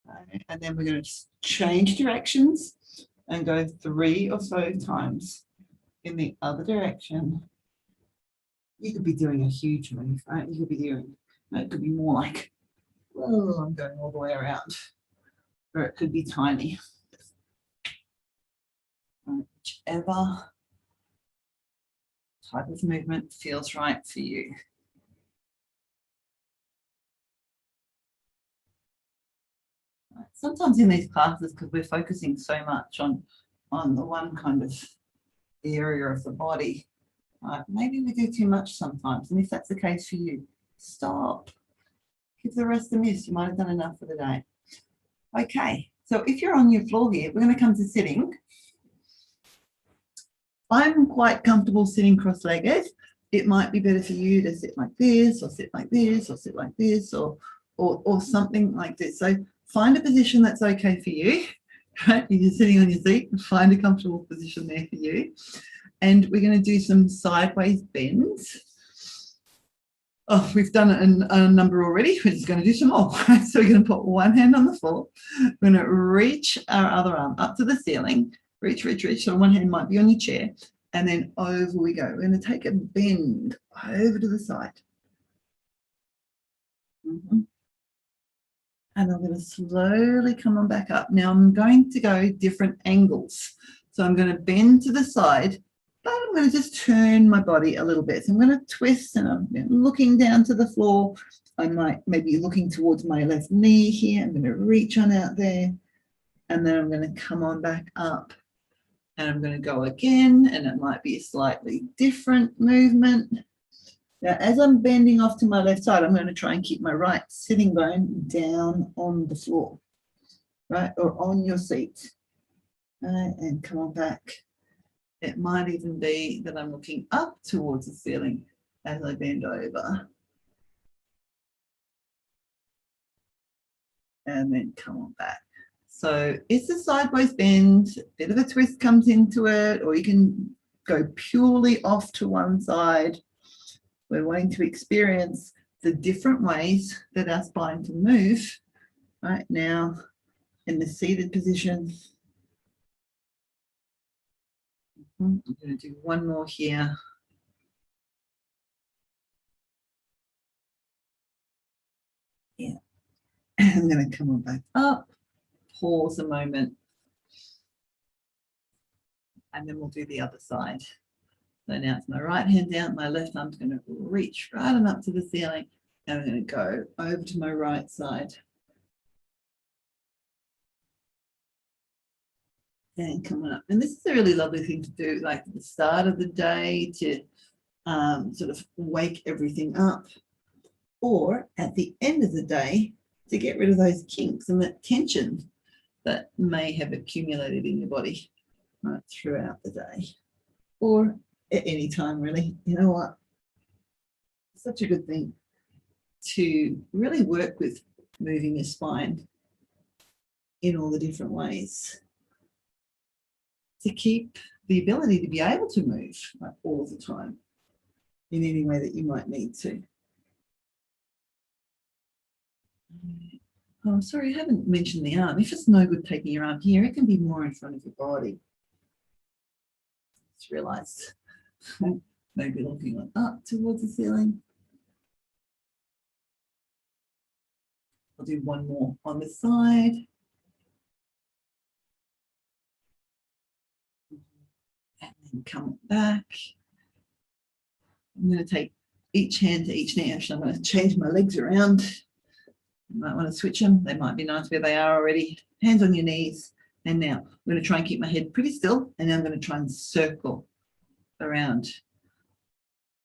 Right, and then we're going to change directions and go 3 or so times in the other direction. You could be doing a huge move, right? You could be doing, it could be more like, oh, I'm going all the way around. Or it could be tiny. Whichever type of movement feels right for you. Sometimes in these classes, because we're focusing so much on the one kind of area of the body, maybe we do too much sometimes. And if that's the case for you, stop. Give the rest a miss. You might have done enough for the day. Okay, so if you're on your floor here, we're going to come to sitting. I'm quite comfortable sitting cross-legged. It might be better for you to sit like this, or sit like this, or sit like this, or something like this. So find a position that's okay for you. Right? If you're sitting on your seat, find a comfortable position there for you. And we're going to do some sideways bends. Oh, we've done a number already. We're just going to do some more. So we're going to put one hand on the floor. We're going to reach our other arm up to the ceiling. Reach, reach, reach. So one hand might be on your chair. And then over we go. We're going to take a bend over to the side. And I'm going to slowly come on back up. Now I'm going to go different angles. So I'm going to bend to the side, but I'm going to just turn my body a little bit. So I'm going to twist, and I'm looking down to the floor. I might maybe be looking towards my left knee here. I'm going to reach on out there, and then I'm going to come on back up, and I'm going to go again, and it might be a slightly different movement. Now, as I'm bending off to my left side, I'm going to try and keep my right sitting bone down on the floor, right, or on your seat. Right, and come on back. It might even be that I'm looking up towards the ceiling as I bend over. And then come on back. So it's a sideways bend, a bit of a twist comes into it, or you can go purely off to one side. We're wanting to experience the different ways that our spine can move. Right now, in the seated position, I'm going to do one more here. Yeah, I'm going to come on back up, pause a moment, and then we'll do the other side. So now it's my right hand down, my left arm's going to reach right on up to the ceiling, and I'm going to go over to my right side. And come on up. And this is a really lovely thing to do, like at the start of the day, to sort of wake everything up, or at the end of the day to get rid of those kinks and that tension that may have accumulated in your body right throughout the day, or at any time, really. You know what? Such a good thing to really work with moving your spine in all the different ways, to keep the ability to be able to move all the time in any way that you might need to. Oh, sorry, I haven't mentioned the arm. If it's no good taking your arm here, it can be more in front of your body. Just realised, maybe looking up towards the ceiling. I'll do one more on the side. And then come back. I'm going to take each hand to each knee. Actually, I'm going to change my legs around. You might want to switch them. They might be nice where they are already. Hands on your knees. And now I'm going to try and keep my head pretty still. And then I'm going to try and circle around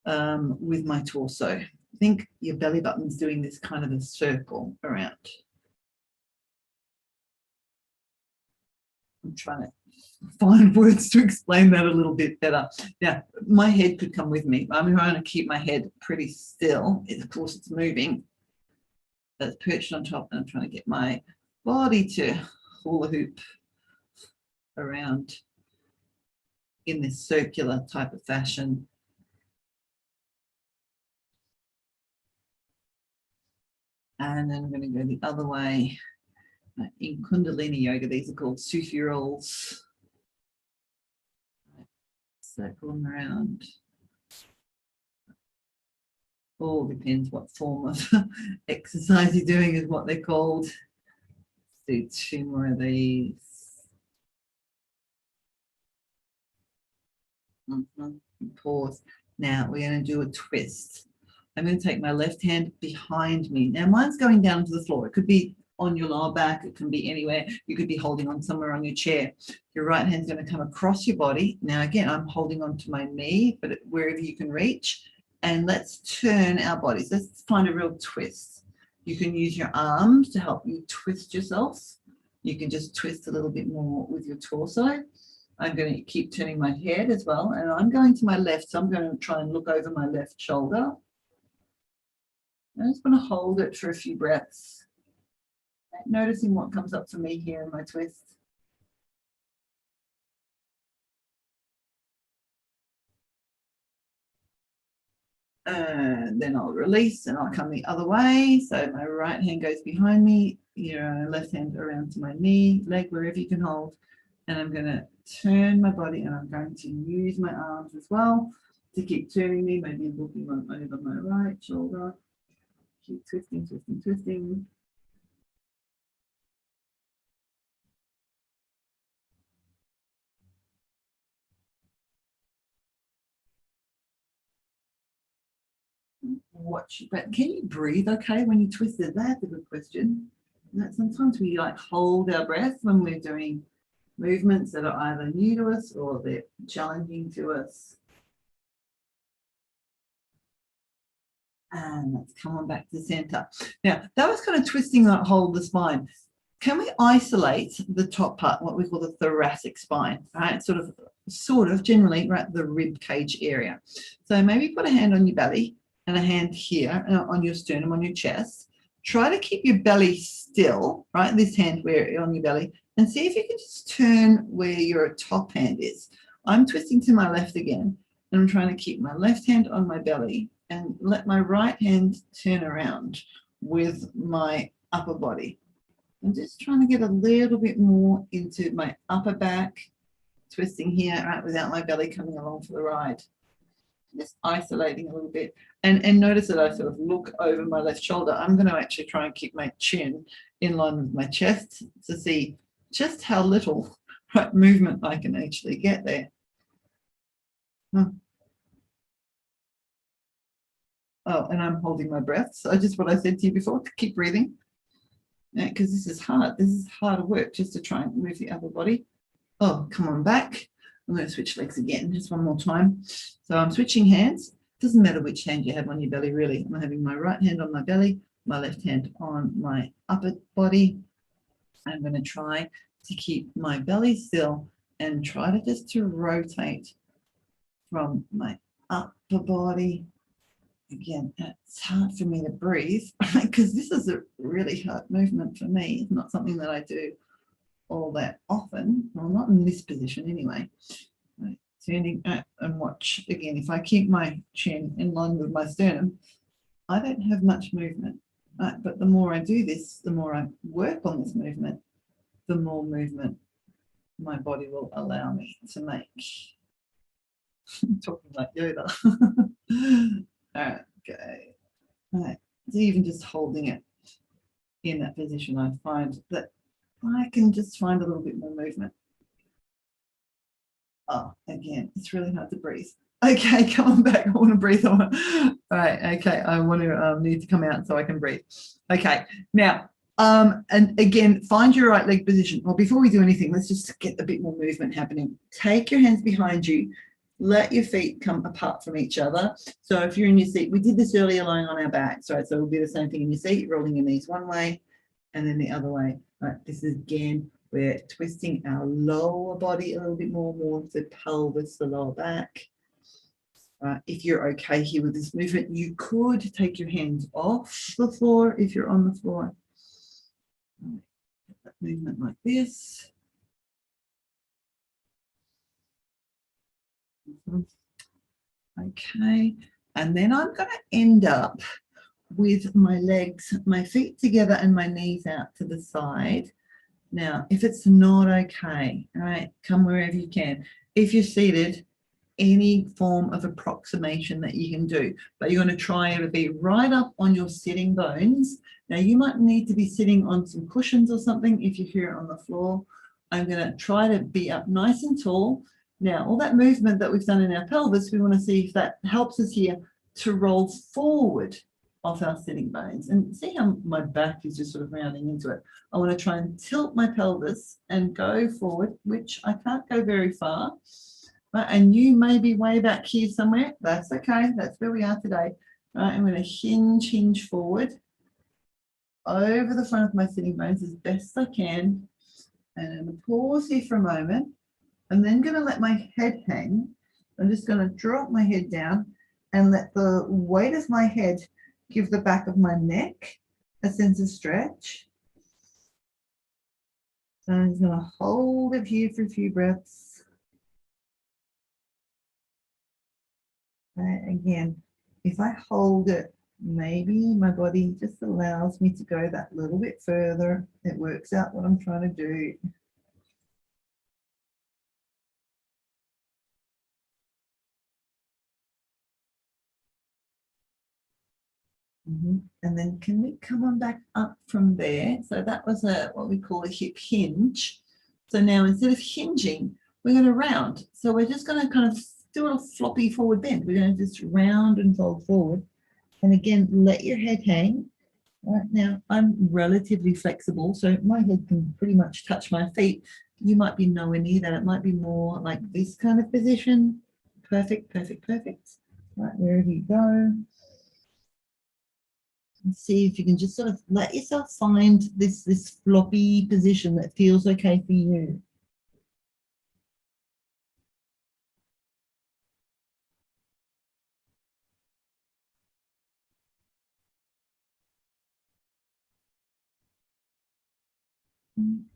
with my torso. I think your belly button's doing this kind of a circle around. I'm trying to find words to explain that a little bit better. Now, my head could come with me. I'm trying to keep my head pretty still. Of course, it's moving. That's perched on top, and I'm trying to get my body to hula hoop around in this circular type of fashion. And then I'm going to go the other way. In Kundalini Yoga, these are called Sufi rolls. Circle them around. All depends what form of exercise you're doing is what they're called. Let's do 2 more of these. Pause. Now we're going to do a twist. I'm going to take my left hand behind me. Now mine's going down to the floor. It could be on your lower back. It can be anywhere. You could be holding on somewhere on your chair. Your right hand's going to come across your body. Now again, I'm holding on to my knee, but wherever you can reach. And let's turn our bodies. Let's find a real twist. You can use your arms to help you twist yourself. You can just twist a little bit more with your torso. I'm going to keep turning my head as well. And I'm going to my left. So I'm going to try and look over my left shoulder. I'm just going to hold it for a few breaths. Noticing what comes up for me here in my twist. And then I'll release and I'll come the other way. So my right hand goes behind me, your left hand around to my knee, leg, wherever you can hold. And I'm going to turn my body and I'm going to use my arms as well to keep turning me, maybe looking over my right shoulder. Keep twisting, twisting, twisting. Watch, but can you breathe okay when you twist it? That's a good question. Sometimes we like hold our breath when we're doing movements that are either new to us or they're challenging to us. And let's come on back to the center. Now, that was kind of twisting that whole of the spine. Can we isolate the top part, what we call the thoracic spine, right? Sort of generally right the rib cage area. So maybe put a hand on your belly and a hand here on your sternum, on your chest. Try to keep your belly still, right? This hand where on your belly, and see if you can just turn where your top hand is. I'm twisting to my left again, and I'm trying to keep my left hand on my belly and let my right hand turn around with my upper body. I'm just trying to get a little bit more into my upper back, twisting here, right, without my belly coming along for the ride. Just isolating a little bit. And notice that I sort of look over my left shoulder. I'm going to actually try and keep my chin in line with my chest to see just how little right movement I can actually get there. Oh, and I'm holding my breath. So just what I said to you before, to keep breathing. Because this is hard. This is harder work just to try and move the upper body. Oh, come on back. I'm going to switch legs again, just one more time. So I'm switching hands. Doesn't matter which hand you have on your belly, really. I'm having my right hand on my belly, my left hand on my upper body. I'm going to try to keep my belly still and try to just to rotate from my upper body. Again, it's hard for me to breathe because this is a really hard movement for me. It's not something that I do all that often. Well, not in this position anyway. Right. Turning and watch again. If I keep my chin in line with my sternum, I don't have much movement. Right? But the more I do this, the more I work on this movement, the more movement my body will allow me to make. I'm talking like Yoda. Okay. Right. So even just holding it in that position, I find that I can just find a little bit more movement. Oh, again, it's really hard to breathe. Okay, come on back. I want to breathe. All right. Okay, I want to need to come out so I can breathe. Okay. Now, and again, find your right leg position. Well, before we do anything, let's just get a bit more movement happening. Take your hands behind you. Let your feet come apart from each other. So if you're in your seat, we did this earlier lying on our backs, right? So we'll do the same thing in your seat, rolling your knees one way and then the other way. Right? This is again, we're twisting our lower body a little bit more the pelvis, the lower back. If you're okay here with this movement, you could take your hands off the floor if you're on the floor. That movement like this. Okay, and then I'm going to end up with my legs, my feet together and my knees out to the side. Now, if it's not okay, all right, come wherever you can. If you're seated, any form of approximation that you can do, but you're going to try to be right up on your sitting bones. Now, you might need to be sitting on some cushions or something if you're here on the floor. I'm going to try to be up nice and tall. Now, all that movement that we've done in our pelvis, we want to see if that helps us here to roll forward off our sitting bones. And see how my back is just sort of rounding into it. I want to try and tilt my pelvis and go forward, which I can't go very far. And you may be way back here somewhere. That's okay. That's where we are today. Right, I'm going to hinge forward over the front of my sitting bones as best I can. And I'm going to pause here for a moment. I'm then going to let my head hang. I'm just going to drop my head down and let the weight of my head give the back of my neck a sense of stretch. So I'm just going to hold it here for a few breaths. Again, if I hold it, maybe my body just allows me to go that little bit further. It works out what I'm trying to do. And then can we come on back up from there? So that was what we call a hip hinge. So now instead of hinging, we're going to round. So we're just going to kind of do a floppy forward bend. We're going to just round and fold forward. And again, let your head hang. Right now, I'm relatively flexible, so my head can pretty much touch my feet. You might be nowhere near that. It might be more like this kind of position. Perfect, perfect, perfect. Right, wherever you go. And see if you can just sort of let yourself find this floppy position that feels okay for you.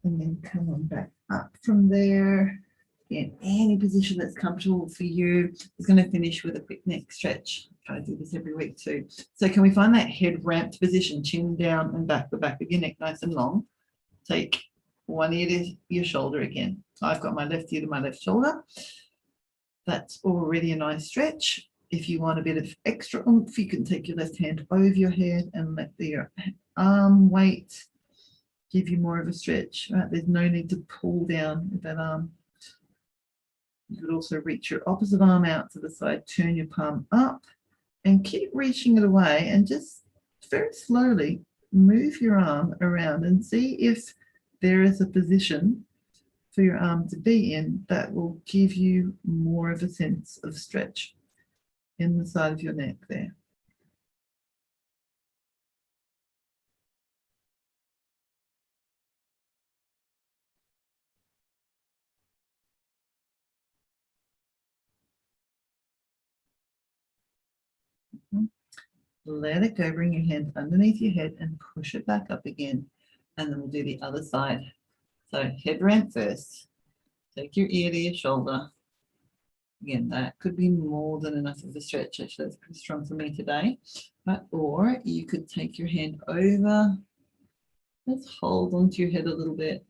And then come on back up from there. Again, any position that's comfortable for you. Is going to finish with a quick neck stretch. I do this every week too. So can we find that head ramped position, chin down and back, the back of your neck nice and long. Take one ear to your shoulder again. I've got my left ear to my left shoulder. That's already a nice stretch. If you want a bit of extra oomph, you can take your left hand over your head and let your arm weight give you more of a stretch. Right? There's no need to pull down with that arm. You could also reach your opposite arm out to the side, turn your palm up and keep reaching it away and just very slowly move your arm around and see if there is a position for your arm to be in that will give you more of a sense of stretch in the side of your neck there. Let it go, bring your hand underneath your head and push it back up again. And then we'll do the other side. So head ramp first. Take your ear to your shoulder. Again, that could be more than enough of a stretch. Actually, that's pretty strong for me today. Or you could take your hand over. Let's hold onto your head a little bit.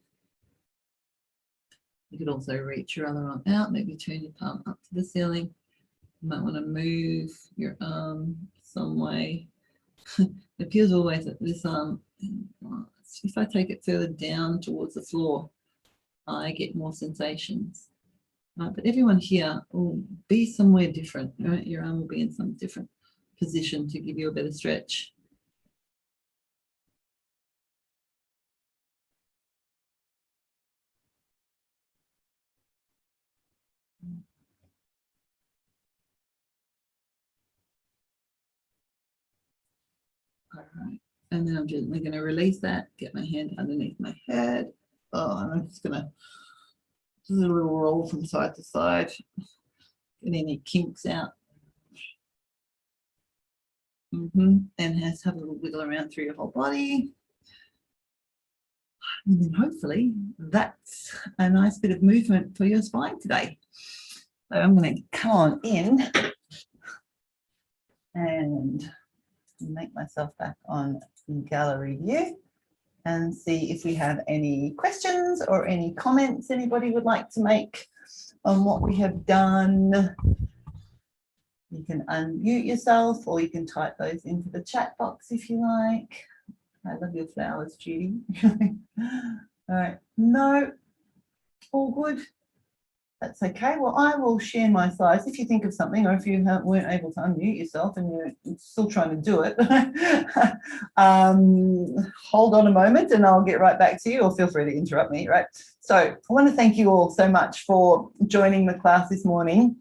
You could also reach your other arm out, maybe turn your palm up to the ceiling. You might want to move your arm some way. It feels always at this arm. If I take it further down towards the floor, I get more sensations. But everyone here will be somewhere different. Right? Your arm will be in some different position to give you a better stretch. All right, and then I'm gently going to release that, get my hand underneath my head. Oh, and I'm just going to do a little roll from side to side, get any kinks out. And have a little wiggle around through your whole body. And then hopefully that's a nice bit of movement for your spine today. So I'm going to come on in and make myself back on gallery view and see if we have any questions or any comments anybody would like to make on what we have done. You can unmute yourself or you can type those into the chat box if you like. I love your flowers, Judy. All right, no, all good. That's okay. Well, I will share my slides. If you think of something or if you weren't able to unmute yourself and you're still trying to do it, hold on a moment and I'll get right back to you, or feel free to interrupt me, right? So I want to thank you all so much for joining the class this morning.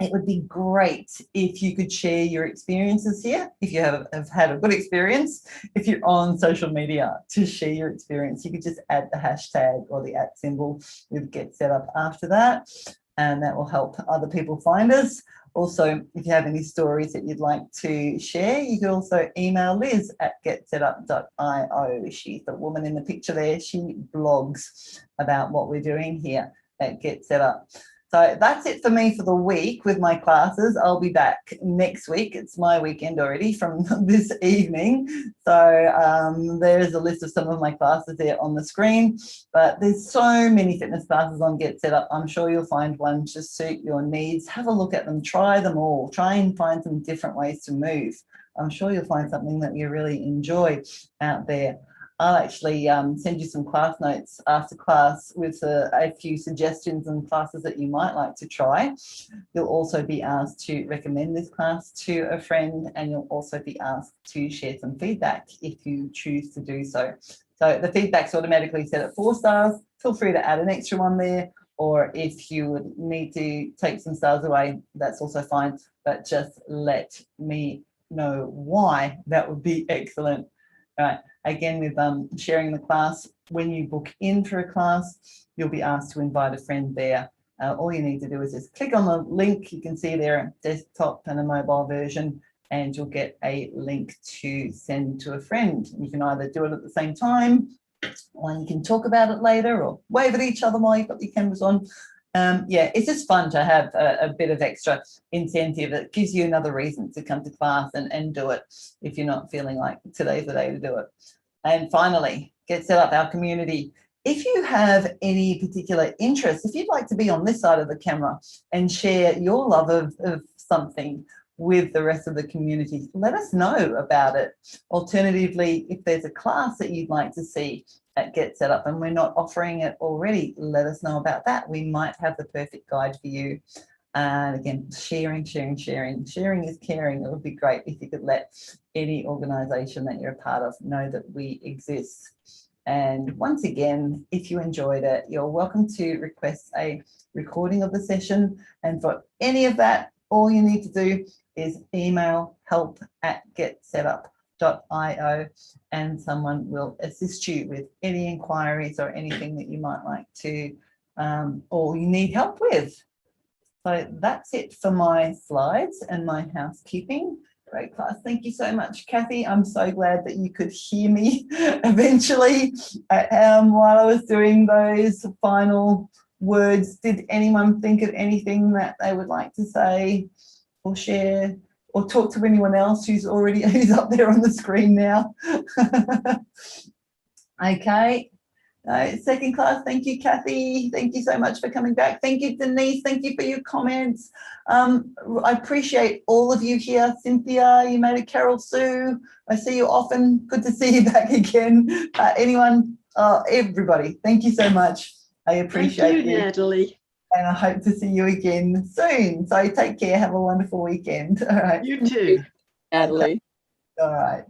It would be great if you could share your experiences here. If you have had a good experience, if you're on social media to share your experience, you could just add the hashtag or the @ symbol with Get Set Up after that, and that will help other people find us. Also, if you have any stories that you'd like to share, you can also email Liz at getsetup.io. She's the woman in the picture there. She blogs about what we're doing here at Get Set Up. So that's it for me for the week with my classes. I'll be back next week. It's my weekend already from this evening. So there's a list of some of my classes there on the screen, but there's so many fitness classes on Get Set Up. I'm sure you'll find one to suit your needs. Have a look at them, try them all, try and find some different ways to move. I'm sure you'll find something that you really enjoy out there. I'll actually send you some class notes after class with a few suggestions and classes that you might like to try. You'll also be asked to recommend this class to a friend, and you'll also be asked to share some feedback if you choose to do so. So the feedback's automatically set at 4 stars. Feel free to add an extra one there, or if you would need to take some stars away, that's also fine, but just let me know why. That would be excellent. All right. Again, with sharing the class, when you book in for a class, you'll be asked to invite a friend there. All you need to do is just click on the link. You can see there a desktop and a mobile version, and you'll get a link to send to a friend. You can either do it at the same time, or you can talk about it later, or wave at each other while you've got your cameras on. Yeah, it's just fun to have a bit of extra incentive. It gives you another reason to come to class and do it if you're not feeling like today's the day to do it. And finally, Get Set Up, our community. If you have any particular interest, if you'd like to be on this side of the camera and share your love of something with the rest of the community, let us know about it. Alternatively, if there's a class that you'd like to see at Get Set Up and we're not offering it already, let us know about that. We might have the perfect guide for you. And again, sharing is caring. It would be great if you could let any organisation that you're a part of know that we exist. And once again, if you enjoyed it, you're welcome to request a recording of the session. And for any of that, all you need to do is email help@getsetup.io and someone will assist you with any inquiries or anything that you might like to or you need help with. So that's it for my slides and my housekeeping. Great class. Thank you so much, Kathy. I'm so glad that you could hear me eventually while I was doing those final words. Did anyone think of anything that they would like to say or share or talk to anyone else who's up there on the screen now? Okay. Second class, thank you, Kathy. Thank you so much for coming back. Thank you, Denise. Thank you for your comments. I appreciate all of you here. Cynthia, you made it. Carol Sue, I see you often. Good to see you back again. Anyone, everybody, thank you so much. I appreciate Thank you, Natalie. And I hope to see you again soon. So take care. Have a wonderful weekend. All right. You too, Natalie. All right.